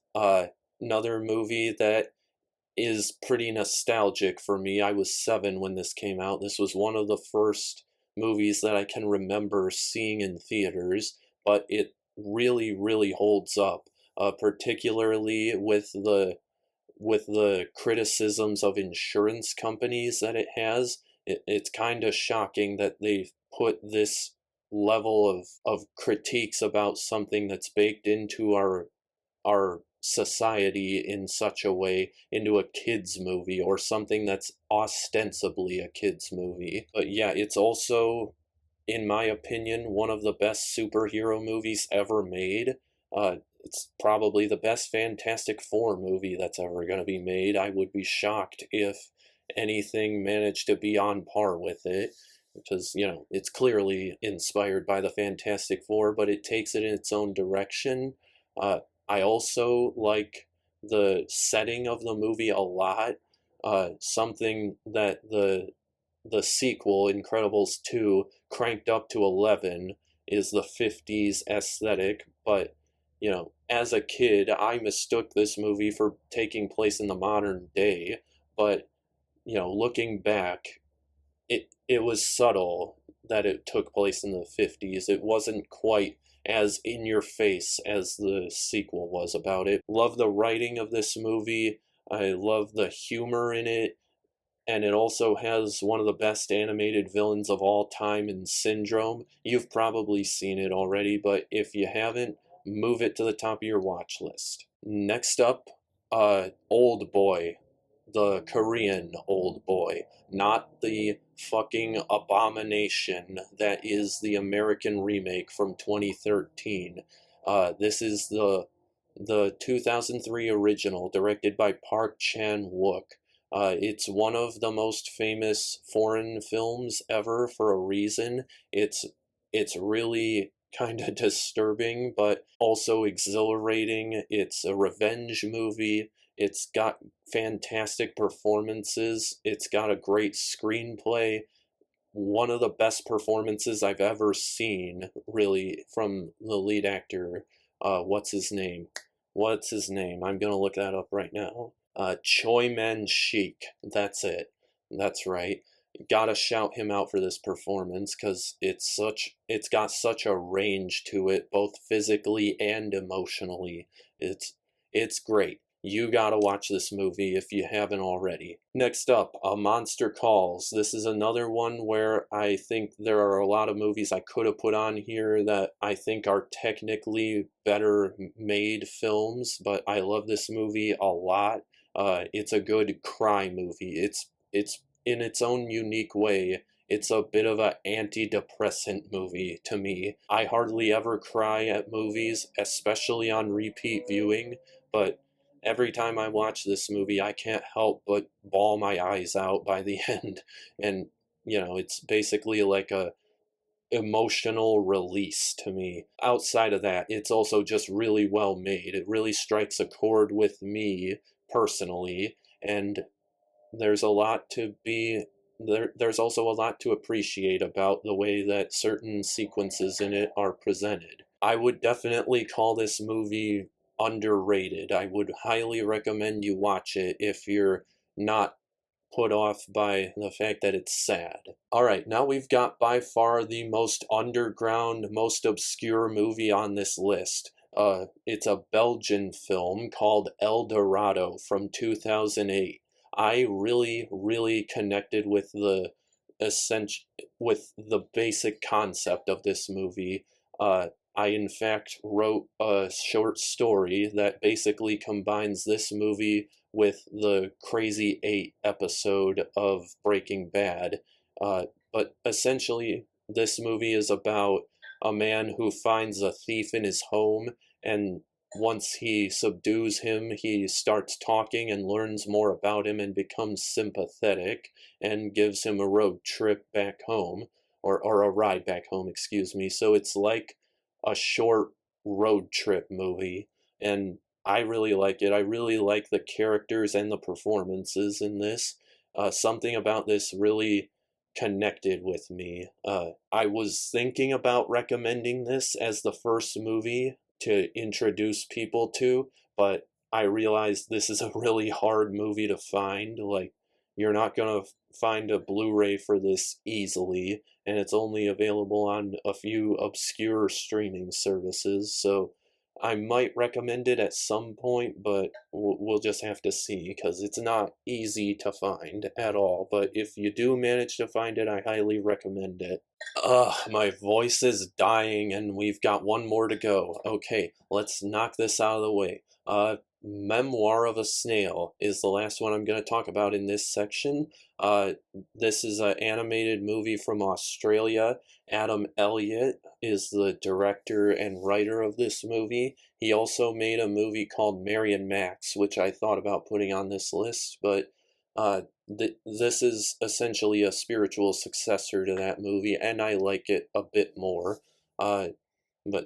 another movie that is pretty nostalgic for me. I was 7 when this came out. This was one of the first movies that I can remember seeing in theaters, but it really, really holds up, particularly with the criticisms of insurance companies that it has. It's kind of shocking that they've put this level of critiques about something that's baked into our society in such a way into a kids movie, or something that's ostensibly a kids movie. But yeah, it's also, in my opinion, one of the best superhero movies ever made. It's probably the best Fantastic Four movie that's ever going to be made. I would be shocked if anything managed to be on par with it, because, it's clearly inspired by the Fantastic Four, but it takes it in its own direction. I also like the setting of the movie a lot. Something that the sequel, Incredibles 2, cranked up to 11 is the 50s aesthetic, but as a kid, I mistook this movie for taking place in the modern day, but looking back, it was subtle that it took place in the 50s. It wasn't quite as in your face as the sequel was about it. Love the writing of this movie. I love the humor in it. And it also has one of the best animated villains of all time in Syndrome. You've probably seen it already, but if you haven't, move it to the top of your watch list. Next up, Old Boy, the Korean Old Boy, not the fucking abomination that is the American remake from 2013. This is the 2003 original, directed by Park Chan-wook. It's one of the most famous foreign films ever for a reason. It's really kind of disturbing, but also exhilarating. It's a revenge movie. It's got fantastic performances. It's got a great screenplay. One of the best performances I've ever seen, really, from the lead actor. What's his name? What's his name? I'm gonna look that up right now. Choi Man Shik. That's it. That's right. Gotta shout him out for this performance, because it's got such a range to it, both physically and emotionally. It's great. You gotta watch this movie if you haven't already. Next up, A Monster Calls. This is another one where I think there are a lot of movies I could have put on here that I think are technically better made films, but I love this movie a lot. It's a good cry movie. It's in its own unique way. It's a bit of an antidepressant movie to me. I hardly ever cry at movies, especially on repeat viewing, but every time I watch this movie, I can't help but bawl my eyes out by the end. And, it's basically like a emotional release to me. Outside of that, it's also just really well made. It really strikes a chord with me personally, and there's a lot to be there's also a lot to appreciate about the way that certain sequences in it are presented. I would definitely call this movie underrated. I would highly recommend you watch it if you're not put off by the fact that it's sad. Alright, now we've got by far the most underground, most obscure movie on this list. It's a Belgian film called El Dorado from 2008. I really, really connected with essential with the basic concept of this movie. I in fact wrote a short story that basically combines this movie with the Crazy Eight episode of Breaking Bad. But essentially, this movie is about a man who finds a thief in his home, and once he subdues him, he starts talking and learns more about him and becomes sympathetic, and gives him a road trip back home, or a ride back home, excuse me. So it's like a short road trip movie, and I really like it. I really like the characters and the performances in this. Something about this really connected with me. I was thinking about recommending this as the first movie to introduce people to, but I realized this is a really hard movie to find. Like, you're not gonna find a Blu-ray for this easily, and it's only available on a few obscure streaming services, so I might recommend it at some point, but we'll just have to see because it's not easy to find at all. But if you do manage to find it, I highly recommend it. Ugh, my voice is dying and we've got one more to go. Okay, let's knock this out of the way. Memoir of a Snail is the last one I'm going to talk about in this section. This is an animated movie from Australia. Adam Elliott is the director and writer of this movie. He also made a movie called Mary and Max, which I thought about putting on this list, but this is essentially a spiritual successor to that movie, and I like it a bit more. But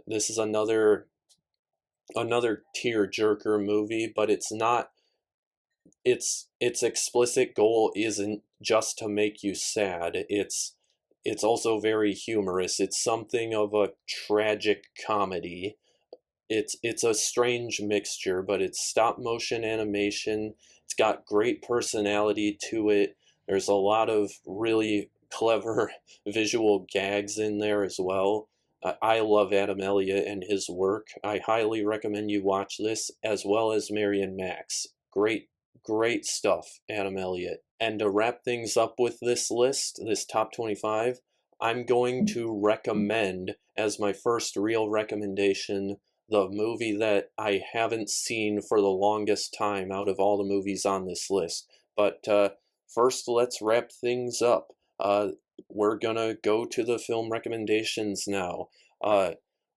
this is another tear-jerker movie, but it's not. Its explicit goal isn't just to make you sad. It's also very humorous. It's something of a tragic comedy. It's a strange mixture, but it's stop motion animation. It's got great personality to it. There's a lot of really clever visual gags in there as well. I love Adam Elliott and his work. I highly recommend you watch this as well as Mary and Max. Great stuff, Adam Elliott. And to wrap things up with this list, this top 25, I'm going to recommend as my first real recommendation the movie that I haven't seen for the longest time out of all the movies on this list. But first, let's wrap things up. We're gonna go to the film recommendations now.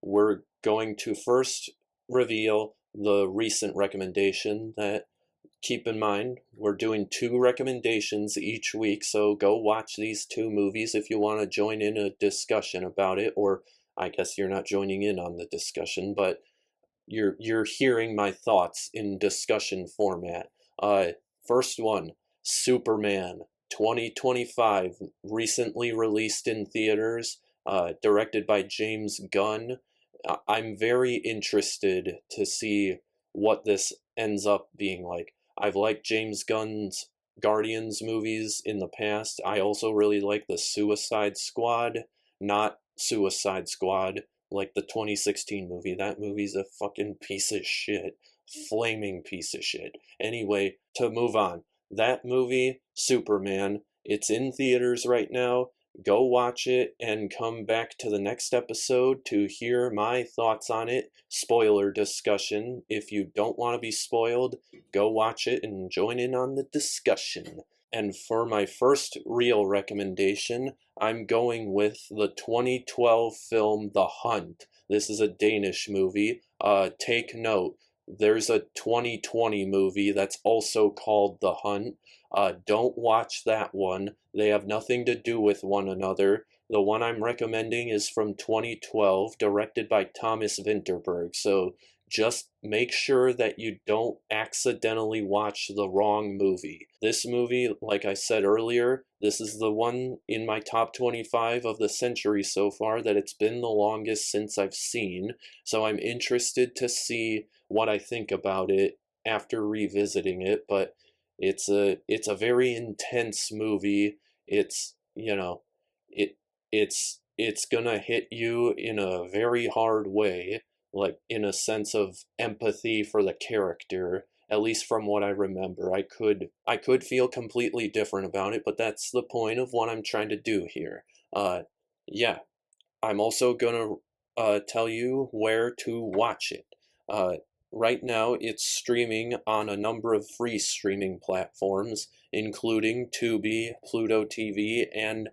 We're going to first reveal the recent recommendation that, keep in mind, we're doing 2 recommendations each week, so go watch these 2 movies if you want to join in a discussion about it, or I guess you're not joining in on the discussion, but you're hearing my thoughts in discussion format. First one, Superman 2025, recently released in theaters, directed by James Gunn. I'm very interested to see what this ends up being like. I've liked James Gunn's Guardians movies in the past. I also really like the Suicide Squad, not Suicide Squad, like the 2016 movie. That movie's a fucking piece of shit. Flaming piece of shit. Anyway, to move on. That movie, Superman, it's in theaters right now. Go watch it and come back to the next episode to hear my thoughts on it. Spoiler discussion. If you don't want to be spoiled, go watch it and join in on the discussion. And for my first real recommendation, I'm going with the 2012 film The Hunt. This is a Danish movie. Take note, there's a 2020 movie that's also called The Hunt. Don't watch that one. They have nothing to do with one another. The one I'm recommending is from 2012, directed by Thomas Vinterberg. So just make sure that you don't accidentally watch the wrong movie. This movie, like I said earlier, this is the one in my top 25 of the century so far that it's been the longest since I've seen. So I'm interested to see what I think about it after revisiting it, but it's a very intense movie. It's, you know, it it's gonna hit you in a very hard way, like in a sense of empathy for the character, at least from what I remember. I could feel completely different about it, but that's the point of what I'm trying to do here. Yeah, I'm also gonna tell you where to watch it. Uh, right now, it's streaming on a number of free streaming platforms, including Tubi, Pluto TV, and,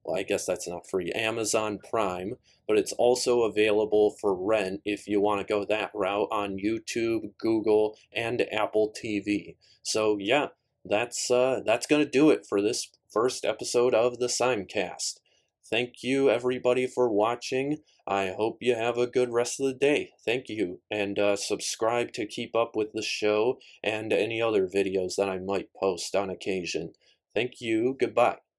well, I guess that's not free, Amazon Prime, but it's also available for rent if you want to go that route on YouTube, Google, and Apple TV. So yeah, that's gonna do it for this first episode of the Simecast. Thank you everybody for watching. I hope you have a good rest of the day. Thank you, and subscribe to keep up with the show and any other videos that I might post on occasion. Thank you. Goodbye.